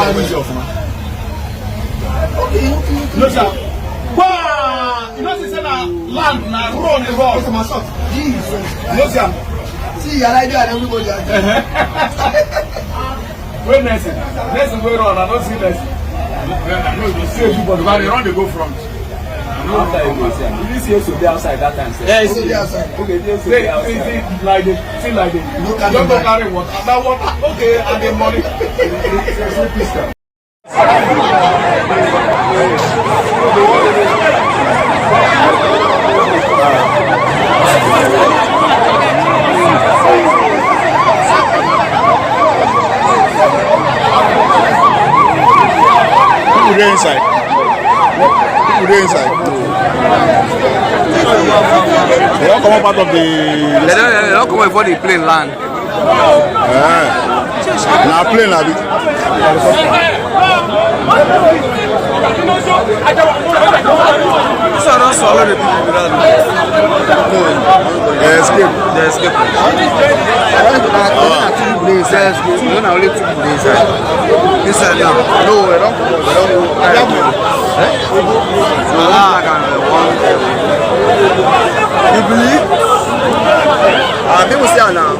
Okay. No, sir. Wow! You know, it's a land, na road, the road. It's my shot. Jesus. No, sir. See, I like that. Everybody. Wait, Nelson. Nelson, go on. I don't see Nelson. No, you see everybody, but they run, they go front. After you go see, you see us to be outside that time. Yeah, it's outside. Okay, they say outside. Like they, see like they. Don't go carry water. That water, okay, and the money. People there inside. People there inside. They don't come up out of the. They don't come before the plane land. Now plane a bit. So I don't swallow the people without. They escape. They escape. No, no, only 2 people inside. Inside now. No, they don't go. You believe? People say now.